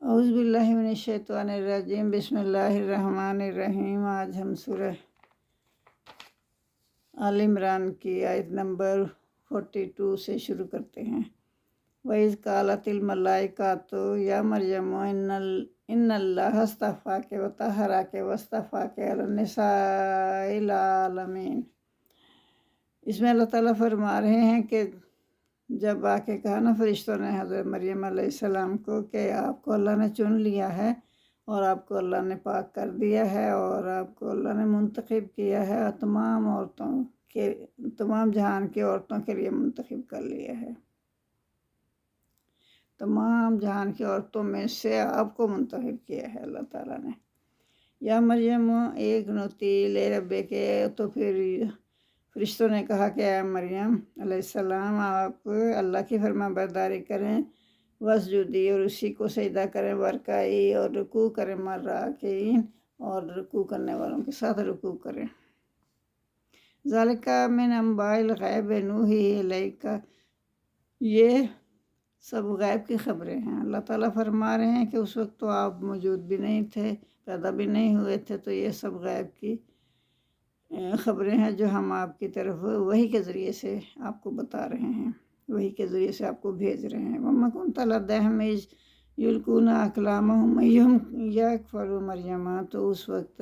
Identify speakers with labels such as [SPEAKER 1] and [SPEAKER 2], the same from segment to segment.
[SPEAKER 1] اعوذ باللہ من الشیطان الرجیم، بسم اللہ الرحمن الرحیم۔ آج ہم سورہ آل عمران کی آیت نمبر 42 سے شروع کرتے ہیں۔ وَإِذْ قَالَتِ الْمَلَائِكَةُ يَا مَرْيَمُ إِنَّ اللَّهَ اصْطَفَاكِ وَطَهَّرَكَ وَاصْطَفَاكَ عَلَى النِّسَاءِ الْعَالَمِينَ۔ اس میں اللہ تعالیٰ فرما رہے ہیں کہ جب آ کے کہا نا فرشتوں نے حضرت مریم علیہ السلام کو کہ آپ کو اللہ نے چن لیا ہے اور آپ کو اللہ نے پاک کر دیا ہے اور آپ کو اللہ نے منتخب کیا ہے اور تمام جہان کی عورتوں کے لیے منتخب کر لیا ہے، تمام جہان کی عورتوں میں سے آپ کو منتخب کیا ہے اللہ تعالیٰ نے۔ یا مریم ایک نوتی لے ربے کے، تو پھر فرشتوں نے کہا کہ اے مریم علیہ السلام آپ اللہ کی فرما برداری کریں، وسجودی اور اسی کو سجدہ کریں، ورکائی اور رکوع کریں، مراکعین اور رکوع کرنے والوں کے ساتھ رکوع کریں۔ ذالک من انباء الغیب نوحی الیک، یہ سب غیب کی خبریں ہیں۔ اللہ تعالیٰ فرما رہے ہیں کہ اس وقت تو آپ موجود بھی نہیں تھے، پیدا بھی نہیں ہوئے تھے، تو یہ سب غیب کی خبریں ہیں جو ہم آپ کی طرف وحی کے ذریعے سے آپ کو بتا رہے ہیں، وحی کے ذریعے سے آپ کو بھیج رہے ہیں۔ وَمَا كُنتَ لَدَيْهِمْ إِذْ يُلْقُونَ أَقْلَامَهُمْ أَيُّهُمْ يَكْفُلُ مَرْيَمَ، تو اس وقت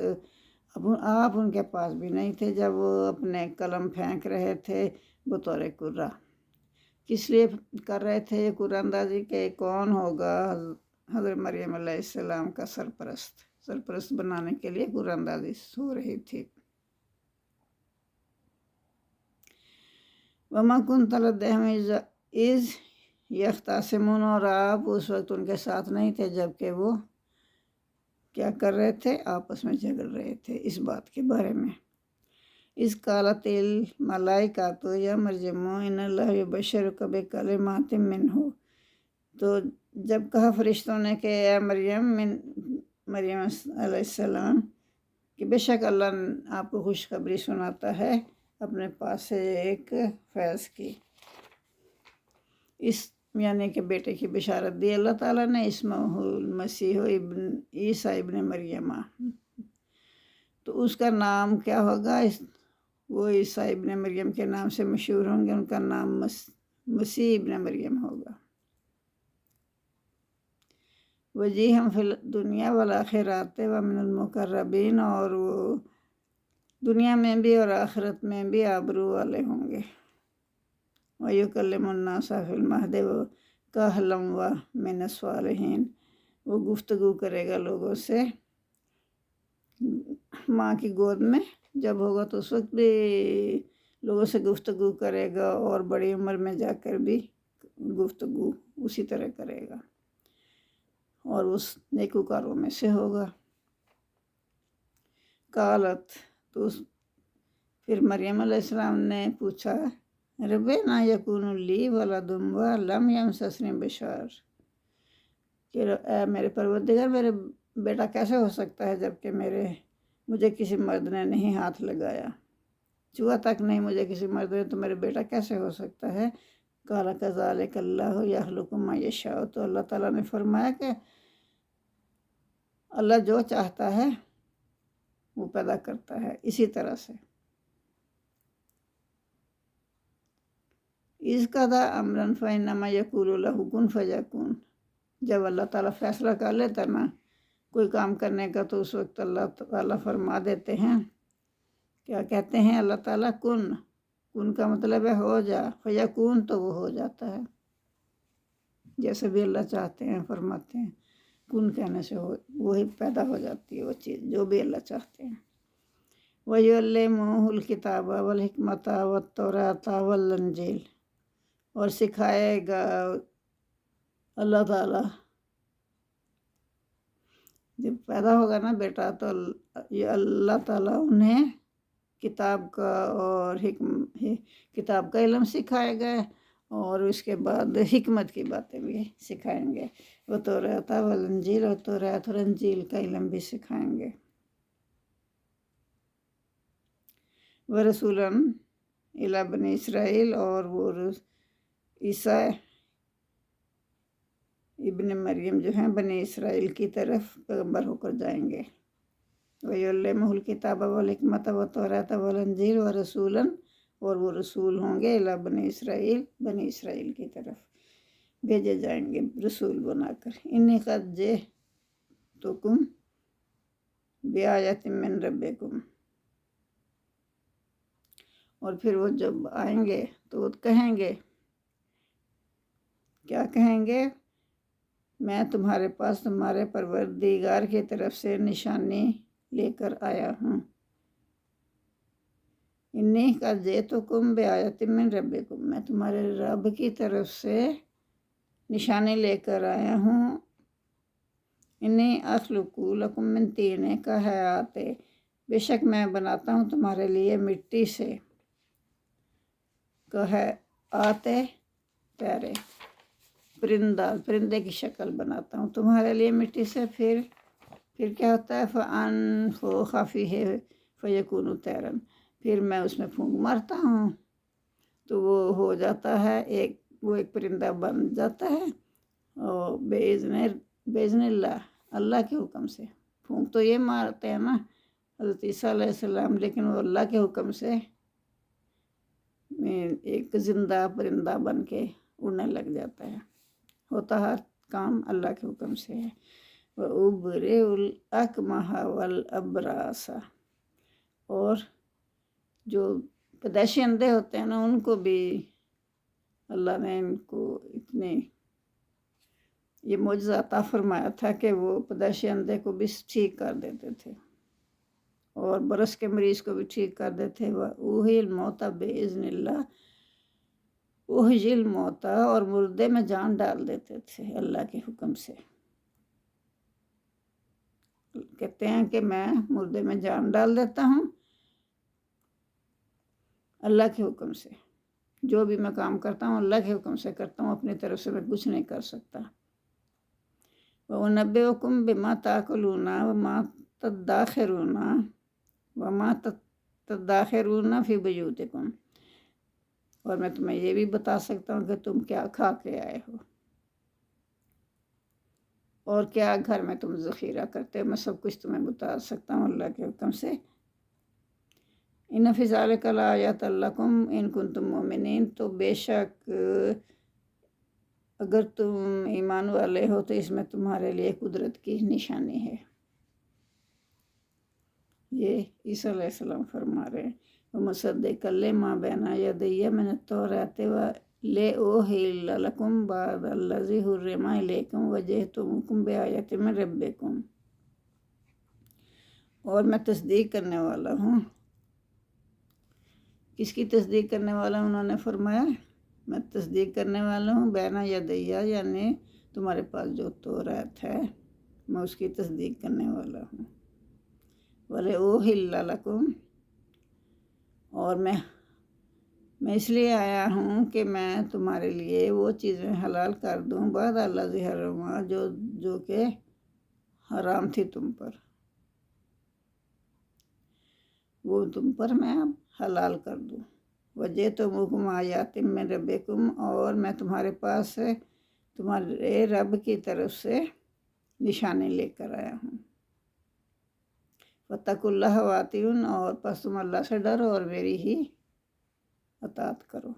[SPEAKER 1] آپ ان کے پاس بھی نہیں تھے جب وہ اپنے قلم پھینک رہے تھے بطور قرہ۔ کس لیے کر رہے تھے یہ قرہ اندازی کہ کون ہوگا حضرت مریم علیہ السلام کا سرپرست بنانے کے لیے قرہ اندازی ہو رہی تھی۔ وَمَا كُنتَ لَدَيْهِمْ إِذْ يَخْتَصِمُونَ، اور آپ اس وقت ان کے ساتھ نہیں تھے جبکہ وہ کیا کر رہے تھے، آپس میں جھگڑ رہے تھے اس بات کے بارے میں۔ اِذْ قَالَتِ الْمَلَائِكَةُ يَا مَرْيَمُ إِنَّ اللَّهَ يُبَشِّرُكَ بِكَلِمَاتٍ مِّنْهُ، تو جب کہا فرشتوں نے کہ اے مریم علیہ السلام کہ بے شک اللہ آپ کو خوشخبری سناتا ہے اپنے پاس سے ایک فیض کی، اس یعنی کہ بیٹے کی بشارت دی اللہ تعالیٰ نے، اسمہ المسیح ابن عیسیٰ ابن مریم، تو اس کا نام کیا ہوگا، وہ عیسیٰ ابن مریم کے نام سے مشہور ہوں گے، ان کا نام مسیح ابن مریم ہوگا۔ وجیہا فی الدنیا والآخرۃ ومن المقربین، اور وہ دنیا میں بھی اور آخرت میں بھی آبرو والے ہوں گے۔ وَيُكَلِّمُ النَّاسَ فِي الْمَهْدِ وَكَهْلًا وَمِنَ الصَّالِحِينَ، وہ گفتگو کرے گا لوگوں سے ماں کی گود میں جب ہوگا تو اس وقت بھی لوگوں سے گفتگو کرے گا، اور بڑی عمر میں جا کر بھی گفتگو اسی طرح کرے گا اور اس نیکوکاروں میں سے ہوگا۔ قالت، تو پھر مریم علیہ السلام نے پوچھا رب نا یکون لی ولد ولم یمسسنی بشر، کہ اے میرے پروردگار میرے بیٹا کیسے ہو سکتا ہے جبکہ مجھے کسی مرد نے نہیں ہاتھ لگایا، چوہا تک نہیں مجھے کسی مرد نے، تو میرے بیٹا کیسے ہو سکتا ہے۔ قال کذالک اللہ یخلق ما یشاء، تو اللہ تعالیٰ نے فرمایا کہ اللہ جو چاہتا ہے وہ پیدا کرتا ہے اسی طرح سے۔ اِذْ قَضَىٰ أَمْرًا فَإِنَّمَا يَقُولُ لَهُ كُن فَيَكُونُ، جب اللہ تعالیٰ فیصلہ کر لیتا نا کوئی کام کرنے کا تو اس وقت اللہ تعالیٰ فرما دیتے ہیں، کیا کہتے ہیں اللہ تعالیٰ، کن کا مطلب ہے ہو جا، فیکون تو وہ ہو جاتا ہے، جیسے بھی اللہ چاہتے ہیں فرماتے ہیں، کن کہنے سے وہی پیدا ہو جاتی ہے وہ چیز جو بھی اللہ چاہتے ہیں۔ وَيُعَلِّمُهُ الْكِتَابَ وَالْحِکْمَةَ وَالتَّوْرَاةَ وَالْإِنجِیلَ، اور سکھائے گا اللہ تعالیٰ، جب پیدا ہوگا نا بیٹا تو یہ اللہ تعالیٰ انہیں کتاب کا اور کتاب کا علم سکھائے گا، اور اس کے بعد حکمت کی باتیں بھی سکھائیں گے، وہ توراۃ والانجیل، اور توراۃ اور انجیل کا علم بھی سکھائیں گے۔ ورسولا الی بنی اسرائیل، اور وہ عیسیٰ ابن مریم جو ہیں بنی اسرائیل کی طرف پیغمبر ہو کر جائیں گے۔ وَيُعَلِّمُهُ الْكِتَابَ وَالْحِکْمَةَ وَالتَّوْرَاةَ وَالْإِنجِیلَ وَرَسُولًا، اور وہ رسول ہوں گے الی بنی اسرائیل کی طرف بھیجے جائیں گے رسول بنا کر۔ انی قد جئتکم بآیۃ من ربکم، اور پھر وہ جب آئیں گے تو وہ کہیں گے، کیا کہیں گے؟ میں تمہارے پاس تمہارے پروردگار کی طرف سے نشانی لے کر آیا ہوں۔ انی قد جئتکم بآیۃ من ربکم، میں تمہارے رب کی طرف سے نشانی لے کر آیا ہوں۔ انی اخلق لکم من طین کہیات، بے شک میں بناتا ہوں تمہارے لیے مٹی سے کہیات پیارے پرندے کی شکل بناتا ہوں تمہارے لیے مٹی سے۔ پھر کیا ہوتا ہے؟ فَأَنفُخَ فِیہِ فَیَکُونُ طَیرًا، پھر میں اس میں پھونک مارتا ہوں تو وہ ہو جاتا ہے وہ ایک پرندہ بن جاتا ہے، اور بِإِذْنِ اللہ، اللہ کے حکم سے۔ پھونک تو یہ مارتے ہیں نا حضرت عیسیٰ علیہ السلام، لیکن وہ اللہ کے حکم سے ایک زندہ پرندہ بن کے اڑنے لگ جاتا ہے۔ ہوتا ہر کام اللہ کے حکم سے ہے۔ وَأُبْرِئُ الْأَكْمَحَ وَالْأَبْرَصَ، اور جو پیدائشی اندھے ہوتے ہیں نا ان کو بھی اللہ نے ان کو اتنے یہ معجزہ عطا فرمایا تھا کہ وہ پیدائشی اندھے کو بھی ٹھیک کر دیتے تھے، اور برس کے مریض کو بھی ٹھیک کر دیتے تھے۔ وَأُحْيِي الْمَوْتَى بِإِذْنِ اللَّهِ، احیی الموتیٰ، اور مردے میں جان ڈال دیتے تھے اللہ کے حکم سے۔ کہتے ہیں کہ میں مردے میں جان ڈال دیتا ہوں اللہ کے حکم سے، جو بھی میں کام کرتا ہوں اللہ کے حکم سے کرتا ہوں، اپنی طرف سے میں کچھ نہیں کر سکتا۔ وَأُنَبِّئُکُم بِمَا تَأْکُلُونَ وَمَا تَدَّخِرُونَ فِی بُیوتِکُم، اور میں تمہیں یہ بھی بتا سکتا ہوں کہ تم کیا کھا کے آئے ہو اور کیا گھر میں تم ذخیرہ کرتے ہو، میں سب کچھ تمہیں بتا سکتا ہوں اللہ کے حکم سے۔ ان فی ذلک لآیات لکم ان کنتم مؤمنین، تو بے شک اگر تم ایمان والے ہو تو اس میں تمہارے لیے قدرت کی نشانی ہے۔ یہ عیسیٰ علیہ السلام فرما رہے ہیں، وَمُصَدِّقًا لِمَا بَیْنَ یَدَیَّ مِنَ التَّوْرَاةِ وَلِأُحِلَّ لَکُم بَعْضَ الَّذِی حُرِّمَ عَلَیکُم وَجِئْتُکم بِآیَۃٍ مِن رَبِّکُم، اور میں تصدیق کرنے والا ہوں۔ کس کی تصدیق کرنے والا ہوں؟ انہوں نے فرمایا میں تصدیق کرنے والا ہوں بین یدیہ، یعنی تمہارے پاس جو تورات ہے میں اس کی تصدیق کرنے والا ہوں۔ وَلِأُحِلَّ لَکُم، اور میں اس لیے آیا ہوں کہ میں تمہارے لیے وہ چیزیں حلال کر دوں بعد الذی حرم، جو کہ حرام تھی تم پر، وہ تم پر میں اب حلال کر دوں۔ وَجِئْتُکم بِآیَاتٍ مِن رَبِّکُم، اور میں تمہارے پاس تمہارے رب کی طرف سے نشانی لے کر آیا ہوں۔ وَاتَّقُوا اللَّهَ وَأَطِیعُونِ، اور پس تم اللہ سے ڈرو اور میری ہی اطاعت کرو۔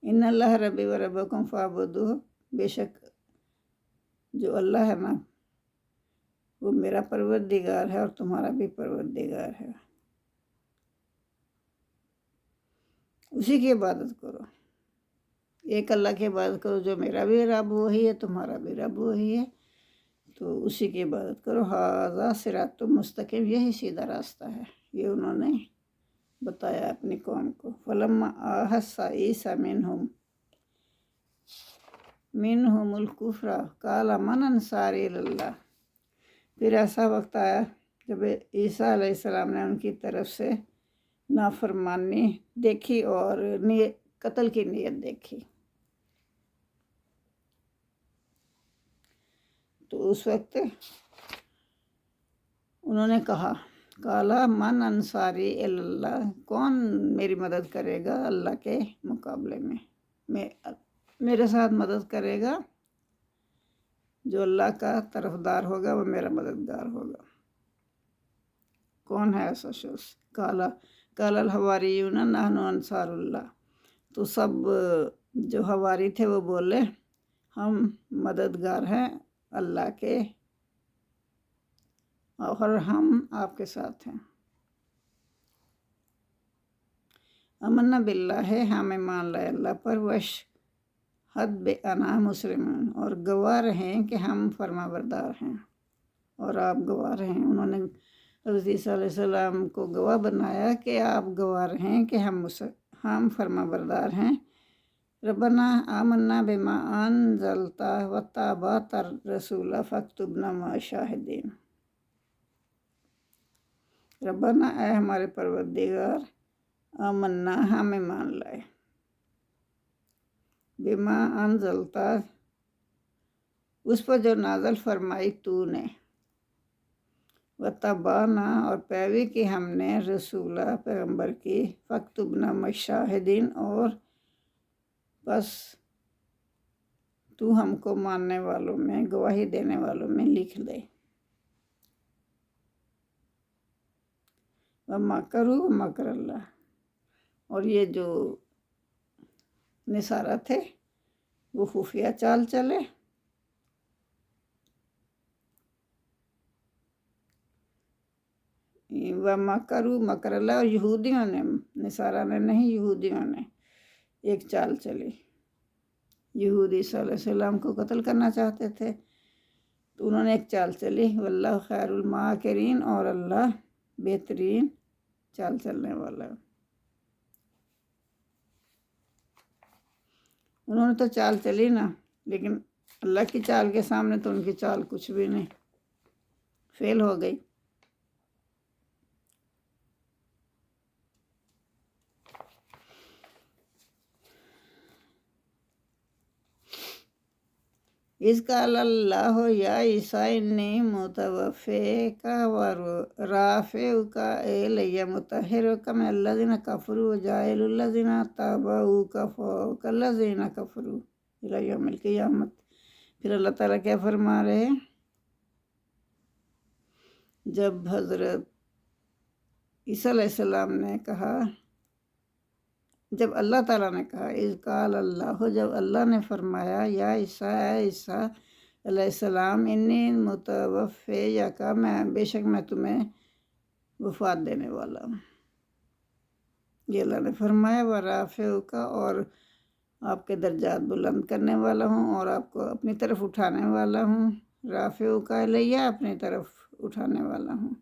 [SPEAKER 1] ان اللہ ربی و ربکم فاعبدوہ، بے شک جو اللہ ہے نا وہ میرا پروردگار ہے اور تمہارا بھی پروردگار ہے، اسی کی عبادت کرو، ایک اللہ کی عبادت کرو، جو میرا بھی رب وہی ہے تمہارا بھی رب وہی ہے، تو اسی کی عبادت کرو۔ ھذا صراط مستقیم، یہی سیدھا راستہ ہے، یہ انہوں نے بتایا اپنی قوم کو۔ فلما احس عیسی منہم الکفر قال من انصاری الی اللہ، پھر ایسا وقت آیا جب عیسیٰ علیہ السلام نے ان کی طرف سے نافرمانی دیکھی اور قتل کی نیت دیکھی، تو اس وقت انہوں نے کہا کالا من انصاری اللہ، کون میری مدد کرے گا اللہ کے مقابلے میں میرے ساتھ مدد کرے گا، جو اللہ کا طرفدار ہوگا وہ میرا مددگار ہوگا۔ کون ہے ایسا شخص؟ قال الحواریون نحن انصار اللہ۔ تو سب جو حواری تھے وہ بولے ہم مددگار ہیں اللہ کے، اور ہم آپ کے ساتھ ہیں۔ امنا باللہ ہے، ہم ایمان لائے اللہ پر، واشہد بأنا مسلمون، اور گواہ رہیں کہ ہم فرما بردار ہیں، اور آپ گواہ رہیں۔ انہوں نے حضرت عیسیٰ علیہ السلام کو گواہ بنایا کہ آپ گواہ رہیں کہ ہم فرما بردار ہیں۔ ربنا آمنا بما انزلت واتبعنا الرسول فاکتبنا مع الشاہدین۔ ربنا، اے ہمارے پروردگار، آمنا، ہم ایمان لائے، بما انزلت، اس پر جو نازل فرمائی تو نے، واتبعنا، اور پیروی کی ہم نے، رسولہ، پیغمبر کی، فاکتبنا مع الشاہدین، اور بس تو ہم کو ماننے والوں میں، گواہی دینے والوں میں لکھ دے۔ وَمَكَرُوا مَكْرَ اللَّهِ، اور یہ جو نصارہ تھے وہ خفیہ چال چلے، وَمَكَرُوا مَكْرَ اللَّهِ، اور یہودیوں نے، نصارہ نے نہیں، یہودیوں نے ایک چال چلی۔ یہودی صلی اللہ علیہ وسلم کو قتل کرنا چاہتے تھے، تو انہوں نے ایک چال چلی، واللہ خیر الماکرین، اور اللہ بہترین چال چلنے والا۔ انہوں نے تو چال چلی نا، لیکن اللہ کی چال کے سامنے تو ان کی چال کچھ بھی نہیں، فیل ہو گئی۔ اذ قال اللہ یا عیسیٰ انی متوفیک ورافعک الی مطہرک من الذین کفروا وجاعل الذین اتبعوک فوق الذین کفروا الی یوم القیامۃ۔ پھر اللہ تعالیٰ کیا فرما رہے ہیں؟ جب حضرت عیسیٰ علیہ السلام نے کہا، جب اللہ تعالیٰ نے کہا، اذ قال اللہ، جب اللہ نے فرمایا، یا عیسیٰ، اے عیسیٰ علیہ السلام، انی متوفیک، بے شک میں تمہیں وفات دینے والا ہوں۔ یہ اللہ نے فرمایا، ورافعک، اور آپ کے درجات بلند کرنے والا ہوں، اور آپ کو اپنی طرف اٹھانے والا ہوں۔ رافعک الیہ، اپنی طرف اٹھانے والا ہوں۔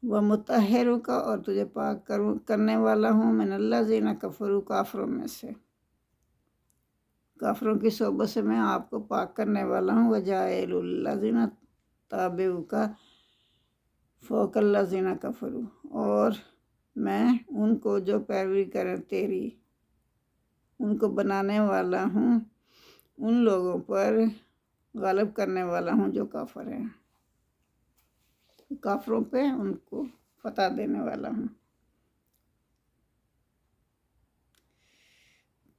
[SPEAKER 1] ومطہرک، اور تجھے پاک کرنے والا ہوں، من الذین کفروا، کافروں میں سے، کافروں کی صحبت سے میں آپ کو پاک کرنے والا ہوں۔ وجاعل الذین اتبعوک فوق الذین کفروا، اور میں ان کو جو پیروی کریں تیری، ان کو بنانے والا ہوں، ان لوگوں پر غالب کرنے والا ہوں جو کافر ہیں، کافروں پہ ان کو فتح دینے والا ہوں۔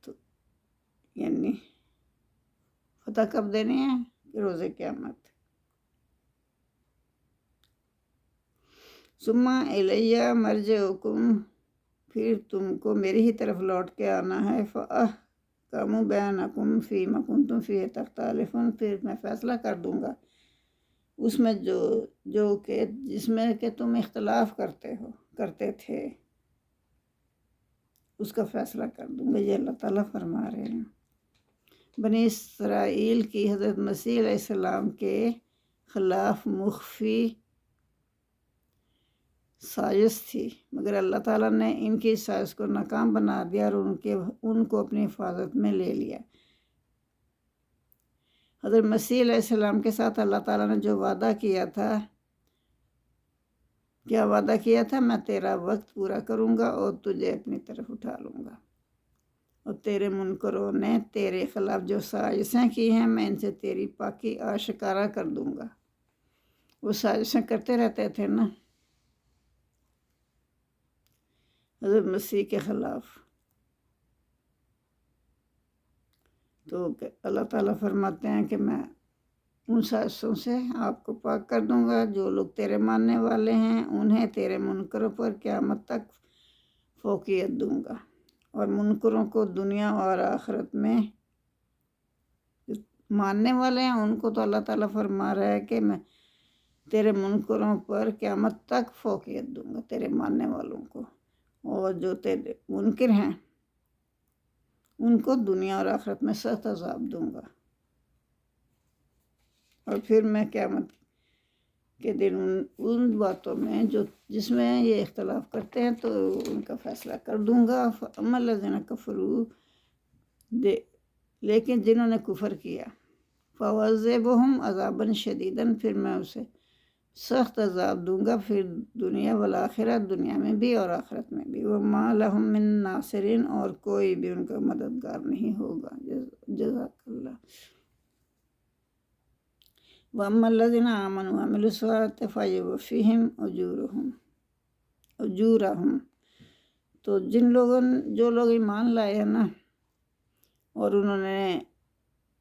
[SPEAKER 1] تو یعنی فتح کب دینی ہے؟ کہ روز قیامت۔ ثم الی مرجعکم، پھر تم کو میری ہی طرف لوٹ کے آنا ہے، فاحکم بینکم فیما کنتم فیہ تختلفون، پھر میں فیصلہ کر دوں گا اس میں جو کہ جس میں کہ تم اختلاف کرتے تھے، اس کا فیصلہ کر دوں گا۔ یہ اللہ تعالیٰ فرما رہے ہیں۔ بنی اسرائیل کی حضرت مسیح علیہ السلام کے خلاف مخفی سازش تھی، مگر اللہ تعالیٰ نے ان کی سازش کو ناکام بنا دیا، اور ان کو اپنی حفاظت میں لے لیا۔ حضرت مسیح علیہ السلام کے ساتھ اللہ تعالیٰ نے جو وعدہ کیا تھا، کیا وعدہ کیا تھا؟ میں تیرا وقت پورا کروں گا اور تجھے اپنی طرف اٹھا لوں گا، اور تیرے منکروں نے تیرے خلاف جو سازشیں کی ہیں، میں ان سے تیری پاکی آشکارا کر دوں گا۔ وہ سازشیں کرتے رہتے تھے نا حضرت مسیح کے خلاف، تو اللہ تعالیٰ فرماتے ہیں کہ میں ان سازشوں سے آپ کو پاک کر دوں گا. جو لوگ تیرے ماننے والے ہیں انہیں تیرے منکروں پر قیامت تک فوقیت دوں گا. اور منکروں کو دنیا اور آخرت میں، ماننے والے ہیں ان کو تو اللہ تعالیٰ فرما رہا ہے کہ میں تیرے منکروں پر قیامت تک فوقیت دوں گا، تیرے ماننے والوں کو. اور جو تیرے منکر ہیں ان کو دنیا اور آخرت میں سخت عذاب دوں گا. اور پھر میں قیامت کے دن ان باتوں میں جس میں یہ اختلاف کرتے ہیں تو ان کا فیصلہ کر دوں گا. فَأَمَّا الَّذِينَ كَفَرُوا، لیکن جنہوں نے کفر کیا، فَوَعَذِّبُهُمْ عَذَابًا شَدِيدًا، پھر میں اسے سخت عذاب دوں گا، پھر دنیا والآخرہ، دنیا میں بھی اور آخرت میں بھی. وَمَا لَهُم مِّن نَاصِرِينَ، اور کوئی بھی ان کا مددگار نہیں ہوگا. جزاک اللہ. وَأَمَّا الَّذِينَ آمَنُوا وَعَمِلُوا الصَّالِحَاتِ فَيُوَفِّيهِمْ أُجُورَهُمْ، تو جو لوگ ایمان لائے ہیں نا، اور انہوں نے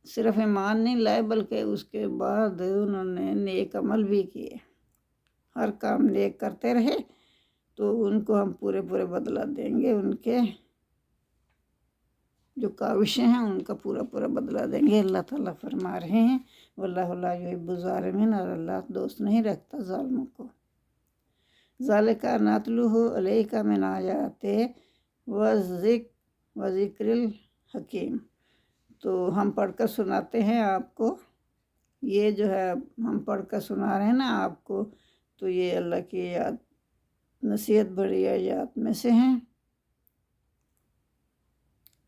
[SPEAKER 1] صرف ایمان نہیں لائے بلکہ اس کے بعد انہوں نے نیک عمل بھی کیے، ہر کام نیک کرتے رہے، تو ان کو ہم پورے بدلہ دیں گے. ان کے جو کاوشیں ہیں ان کا پورا بدلہ دیں گے. اللہ تعالیٰ فرما رہے ہیں واللہ لا یحب الظالمین، اور اللہ دوست نہیں رکھتا ظالموں کو. ذالک نتلوہ علیک من آیات وذکر الحکیم، تو ہم پڑھ کر سناتے ہیں آپ کو، یہ جو ہے ہم پڑھ کر سنا رہے ہیں نا آپ کو، تو یہ اللہ کی یاد نصیحت بڑی آیات میں سے ہیں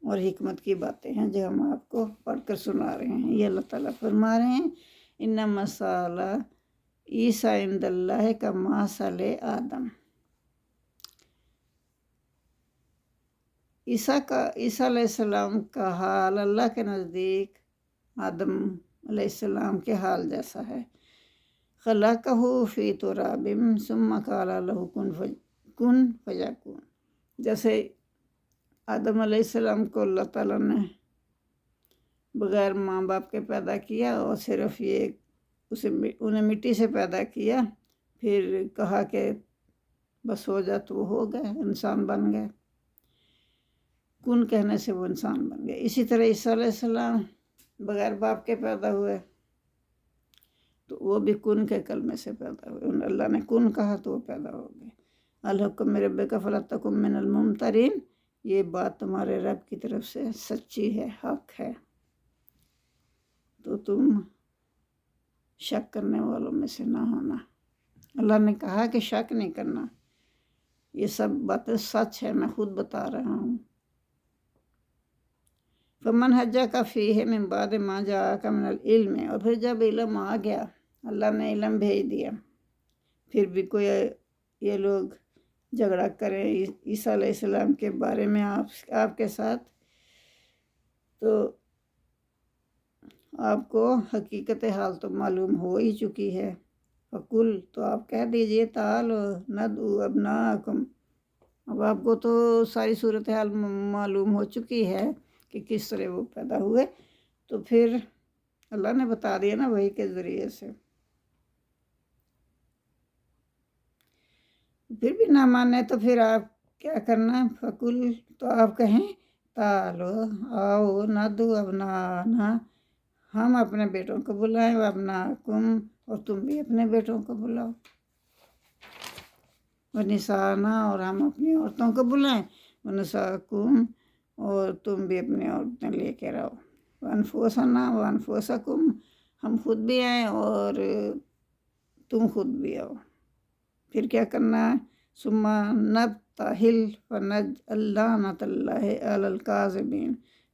[SPEAKER 1] اور حکمت کی باتیں ہیں جو ہم آپ کو پڑھ کر سنا رہے ہیں. یہ اللہ تعالیٰ فرما رہے ہیں انما مثل عیسیٰ عند اللہ کمثل آدم. عیسیٰ علیہ السلام کا حال اللہ کے نزدیک آدم علیہ السلام کے حال جیسا ہے. خلقہ فی تراب ثم قال لہ کن فیکون، جیسے آدم علیہ السلام کو اللہ تعالیٰ نے بغیر ماں باپ کے پیدا کیا، اور صرف انہیں مٹی سے پیدا کیا، پھر کہا کہ بس ہو جا، تو وہ ہو گئے، انسان بن گئے. کن کہنے سے وہ انسان بن گئے. اسی طرح عیسیٰ علیہ السلام بغیر باپ کے پیدا ہوئے، تو وہ بھی کن کے کلمے سے پیدا ہوئے. اللہ نے کن کہا تو وہ پیدا ہو گئے. الحکم من ربک فلا تکن من الممترین، یہ بات تمہارے رب کی طرف سے سچی ہے، حق ہے، تو تم شک کرنے والوں میں سے نہ ہونا. اللہ نے کہا کہ شک نہیں کرنا، یہ سب باتیں سچ ہے، میں خود بتا رہا ہوں. فمن حجک فیہ من بعد ما جاءک من العلم، اور پھر جب علم آ گیا، اللہ نے علم بھیج دیا، پھر بھی کوئی یہ لوگ جھگڑا کریں عیسیٰ علیہ السلام کے بارے میں آپ کے ساتھ، تو آپ کو حقیقت حال تو معلوم ہو ہی چکی ہے. فقل، تو آپ کہہ دیجئے تعالوا ندعو ابناءکم، اب آپ کو تو ساری صورتحال معلوم ہو چکی ہے کہ کس طرح وہ پیدا ہوئے، تو پھر اللہ نے بتا دیا نا وحی کے ذریعے سے. پھر بھی نہ مانے تو پھر آپ کیا کرنا؟ فقل، تو آپ کہیں تعالوا، آؤ، ندعو ابناءنا، ہم اپنے بیٹوں کو بلائیں، وابناءکم، اور تم بھی اپنے بیٹوں کو بلاؤ، ونساءنا، اور ہم اپنی عورتوں کو بلائیں، ونساءکم، اور تم بھی اپنی عورتیں لے کے رہو، وانفسنا وانفسکم، ہم خود بھی آئیں اور تم خود بھی آؤ. پھر کیا کرنا ہے؟ ثم نبتہل فنجعل لعنۃ اللہ علی الکاذبین،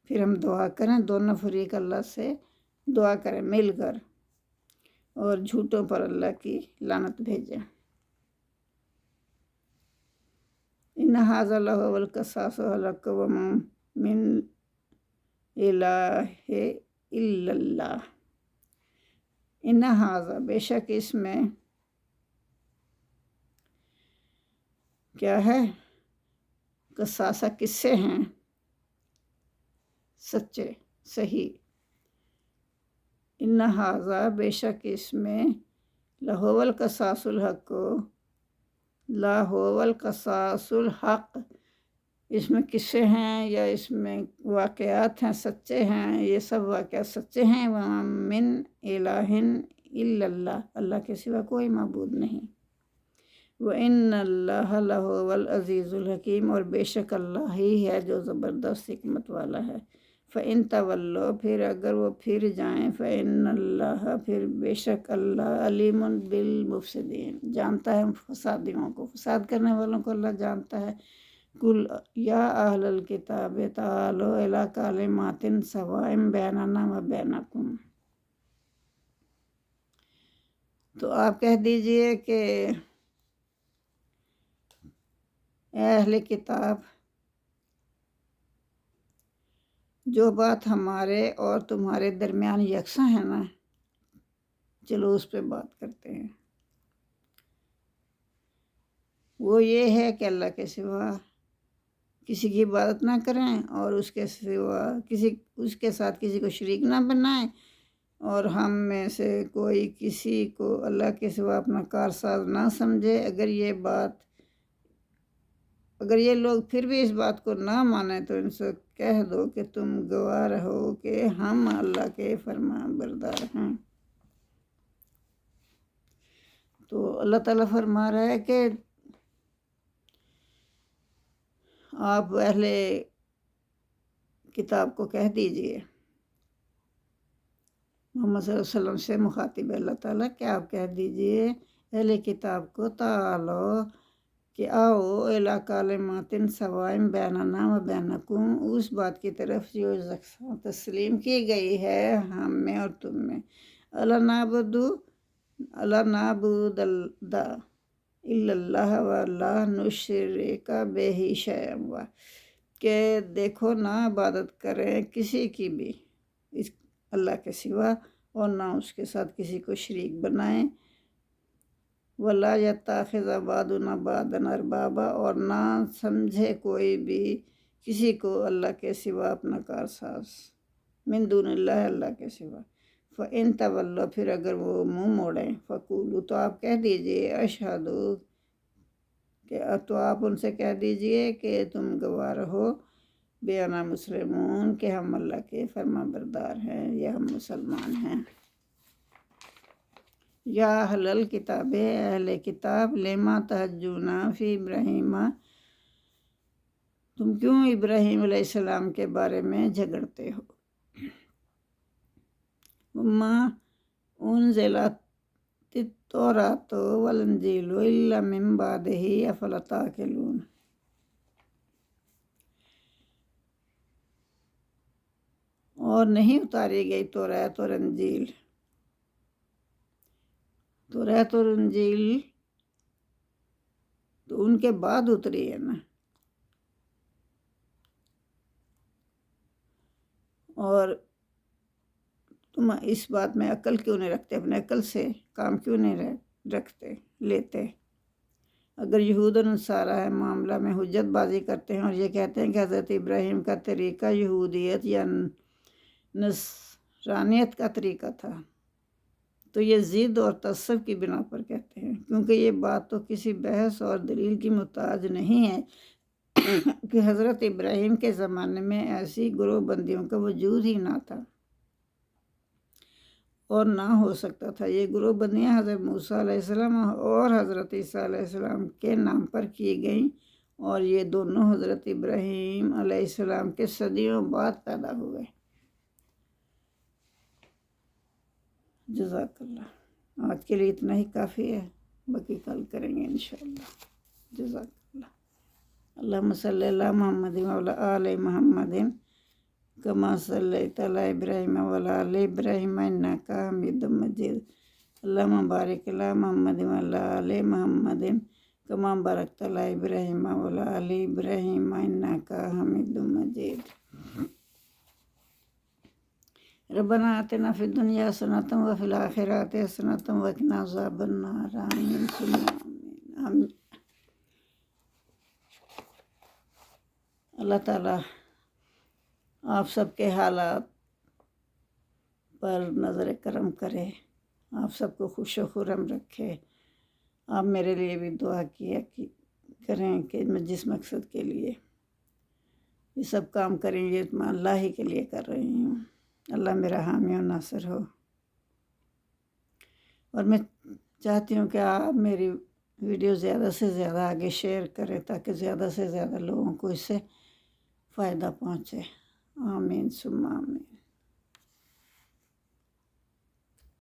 [SPEAKER 1] پھر ہم دعا کریں، دونوں فریق اللہ سے دعا کریں مل کر، اور جھوٹوں پر اللہ کی لعنت بھیجیں. ان ھذا لہو القصاص الحق وما من الہ الا اللہ. ان ھذا، بے شک اس میں کیا ہے؟ قصاصہ قصے ہیں، سچے صحیح۔ ان ھذا بے شک اس میں لہو القصاص الحق لاہو القصاص الحق، اس میں قصے ہیں یا اس میں واقعات ہیں، سچے ہیں، یہ سب واقعات سچے ہیں۔ وَمَا مِنْ إِلَٰهٍ إِلَّا اللَّهُ، اللہ کے سوا کوئی معبود نہیں۔ وَإِنَّ اللَّهَ لَهُوَ الْعَزِيزُ الْحَكِيمُ، اور بے شک اللہ ہی ہے جو زبردست حکمت والا ہے۔ فَإِن تَوَلَّوْا، پھر اگر وہ پھر جائیں، فَإِنَّ اللَّهَ، پھر بے شک اللہ علیم بالمفسدین، جانتا ہے فسادیوں کو، فساد کرنے والوں کو اللہ جانتا ہے۔ قل یا اہل الکتاب تعالوا الی کلمات سواء بیننا و بینکم، تو آپ کہہ دیجئے کہ اے اہل کتاب، جو بات ہمارے اور تمہارے درمیان یکساں ہے نا، چلو اس پہ بات کرتے ہیں۔ وہ یہ ہے کہ اللہ کے سوا کسی کی عبادت نہ کریں، اور اس کے سوا اس کے ساتھ کسی کو شریک نہ بنائیں، اور ہم میں سے کوئی کسی کو اللہ کے سوا اپنا کارساز نہ سمجھے۔ اگر یہ لوگ پھر بھی اس بات کو نہ مانیں تو ان سے کہہ دو کہ تم گواہ رہو کہ ہم اللہ کے فرما بردار ہیں۔ تو اللہ تعالیٰ فرما رہا ہے کہ آپ اہل کتاب کو کہہ دیجئے، محمد صلی اللہ علیہ وسلم سے مخاطب ہے اللہ تعالیٰ، کہ آپ کہہ دیجئے اہل کتاب کو، تعالو، کہ آؤ، الی کلمات سواء بیننا و بینکم، اس بات کی طرف جو یکساں تسلیم کی گئی ہے ہم میں اور تم میں، الا نعبد الا اللہ و لا نشرک بہ شیئا، کہ دیکھو نہ عبادت کریں کسی کی بھی اس اللہ کے سوا، اور نہ اس کے ساتھ کسی کو شریک بنائیں، وَلَا يَتَّخِذَ بَعْضُنَا بَعْضًا أَرْبَابًا، اور نہ سمجھے کوئی بھی کسی کو اللہ کے سوا اپنا کارساز، من دون اللہ، اللہ کے سوا۔ فَإِن تَوَلَّوْا، پھر اگر وہ منہ موڑیں، فَقُولُوا، تو آپ کہہ دیجئے، اشہدوا، کہ تو آپ ان سے کہہ دیجئے کہ تم گواہ رہو، بِأَنَّا مُسْلِمُونَ، کہ ہم اللہ کے فرما بردار ہیں، یا ہم مسلمان ہیں۔ یا اہل الکتاب، اہل کتاب، لما تحجون فی ابراہیم، تم کیوں ابراہیم علیہ السلام کے بارے میں جھگڑتے ہو؟ وما انزلت التوراۃ والانجیل الا من بعدہ افلا تعقلون، اور نہیں اتاری گئی توراۃ اور انجیل، توراۃ اور انجیل تو ان کے بعد اتری ہے نا، اور تم اس بات میں عقل کیوں نہیں رکھتے، اپنے عقل سے کام کیوں نہیں لیتے؟ اگر یہود و نصارہ ہے معاملہ میں حجت بازی کرتے ہیں اور یہ کہتے ہیں کہ حضرت ابراہیم کا طریقہ یہودیت یا نصرانیت کا طریقہ تھا، تو یہ ضد اور تعصب کی بنا پر کہتے ہیں، کیونکہ یہ بات تو کسی بحث اور دلیل کی محتاج نہیں ہے کہ حضرت ابراہیم کے زمانے میں ایسی گروہ بندیوں کا وجود ہی نہ تھا اور نہ ہو سکتا تھا۔ یہ گروہ بندیاں حضرت موسیٰ علیہ السلام اور حضرت عیسیٰ علیہ السلام کے نام پر کی گئیں، اور یہ دونوں حضرت ابراہیم علیہ السلام کے صدیوں بعد پیدا ہوئے۔ جزاک اللہ۔ آج کے لیے اتنا ہی کافی ہے، باقی کل کریں گے انشاءاللہ۔ جزاک اللہ۔ اللہم صلی علی محمد وعلی آل محمد کما صلیت علی ابراہیم وعلی آل ابراہیم انک حمید مجید، اللہم بارک علی محمد وعلی آل محمد کما بارکت علی ابراہیم وعلی آل ابراہیم انک حمید مجید۔ ربنا آتنا فی الدنیا حسنۃ وفی الآخرۃ حسنۃ وقنا عذاب النار، آمین ثم آمین۔ اللہ تعالیٰ آپ سب کے حالات پر نظر کرم کرے، آپ سب کو خوش و خرم رکھے۔ آپ میرے لیے بھی دعا کریں کہ میں جس مقصد کے لیے یہ سب کام کریں گے میں اللہ ہی کے لیے کر رہی ہوں۔ اللہ میرا حامی و ناصر ہو۔ اور میں چاہتی ہوں کہ آپ میری ویڈیو زیادہ سے زیادہ آگے شیئر کریں تاکہ زیادہ سے زیادہ لوگوں کو اس سے فائدہ پہنچے۔ آمین ثم آمین۔